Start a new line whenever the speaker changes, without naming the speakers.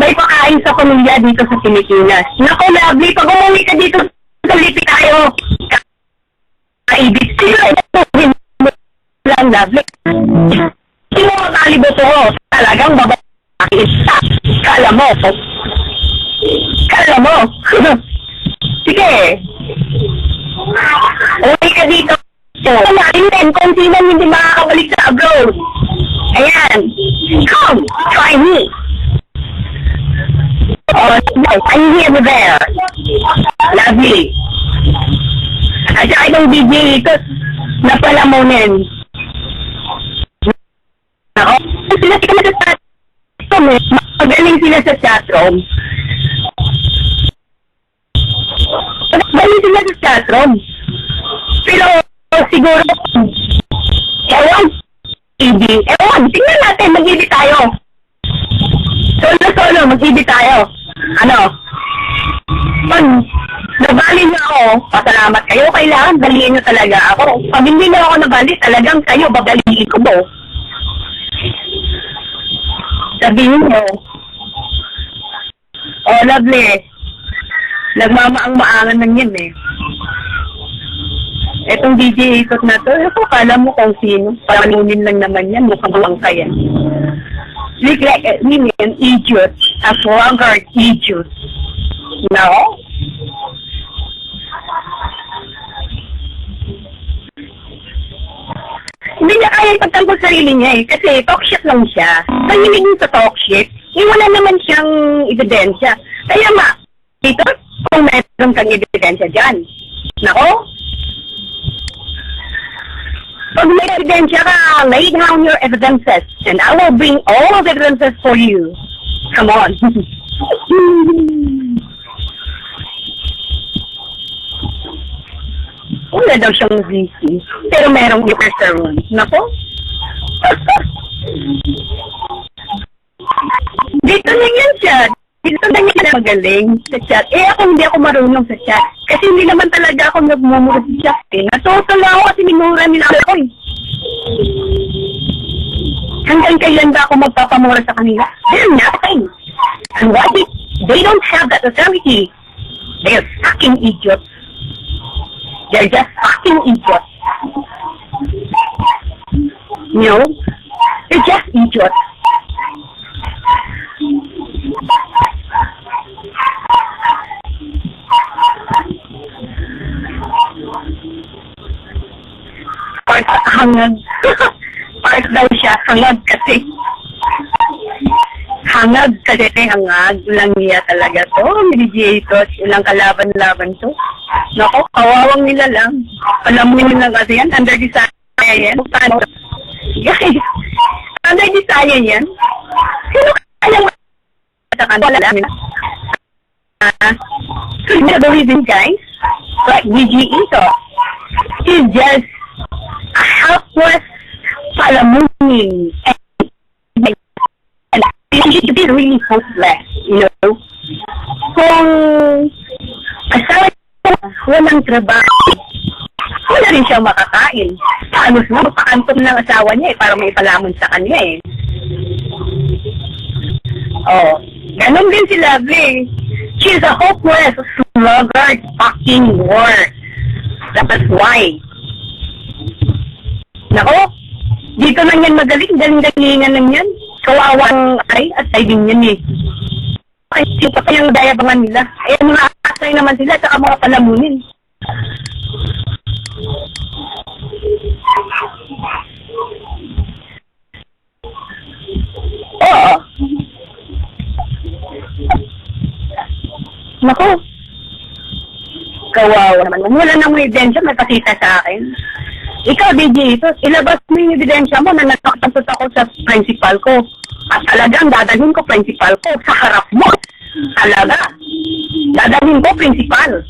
may pakain sa pamilya dito sa Pilipinas. Naku, lovely, pag umuwi ka dito sa Lipi tayo, kaibig sila, lang, lovely. Sino ang kalibot ko? Talagang babae. Kala mo. Sige. Uwi ka dito. Natin kung sino hindi makakabalik sa abroad. Ayan. Come, try me. Oh, I'm here there. Lovely. At saka itong DJ ito, napalamunin. Ako, sila sa chatroom eh. Magaling sila sa chatroom. Magaling sila sa chatroom. Pero siguro, ewan, tingnan natin, mag-ibig tayo. Solo, mag-ibig tayo. Ano? Pag nabali niyo ako, pasalamat kayo, kailangan baliin niyo talaga ako. Pag hindi niyo ako nabali, talagang kayo, babaliin ko mo. Sabihin mo, oh, lovely, nagmamaang-maangan ng yan eh. Etong DJ ikot na to, kala mo kung sino, panunin lang naman yan, mukhang bangka yan. Look like an idiot, a sluggard idiot. No? Hindi niya kaya ipagtanggol sarili niya eh, kasi talk shit lang siya. Mahilig sa talk shit, wala naman siyang ebidensya. Kaya dito, kung meron kang ebidensya dyan. Nako? Pag may ebidensya ka, lay down your evidences, and I will bring all of the evidences for you. Come on. Wala daw siyang VC, pero merong requester room. Nako? Dito na yan siya. Dito na yan magaling sa chat. Ako hindi ako marunong sa chat. Kasi hindi naman talaga ako nagmumura sa chat eh. Natuto lang ako kasi minura nila ako eh. Hanggang kailan ba ako magpapamura sa kanila? They're nothing. And why they don't have that authority? They're fucking idiots. They're just fucking idiots. You know? They're just idiots. Part hangad. Part daw siya. Hangad kasi. Hangad kasi hangad. Ulang niya talaga to. Medijay to. Ulang kalaban-laban to. Nako, kawawang nila lang. Alam mo nila kasi yan. Under desire yan. Paano? Guys, under desire yan. Sino kayang wala namin? So you know the reason, guys? Like DJ Ito. He's just a helpless palamunin. And he's really hopeless, you know? Kung asawa walang trabaho, wala rin siyang makakain. Paano na mapakantom ng asawa niya eh, para may palamon sa kanya eh. Oh, ganon din si Lovely. She's a hopeless, sluggard, fucking worse. That's why. Nako, dito lang yan magaling, galing-galingan lang yan. Kawawang ay at siding yan eh. Ay, yung pa yung dayabangan nila. Ay, mga asay naman sila, saka mga palamunin. Oo. Naku. Kawawa naman. Wala nang ebidensya, may pakita sa akin. Ikaw, DJ, ito, ilabas mo yung ebidensya mo na nagpapasot ako sa principal ko. At talagang dadalhin ko principal ko sa harap mo. Talaga. Dadalhin ko principal.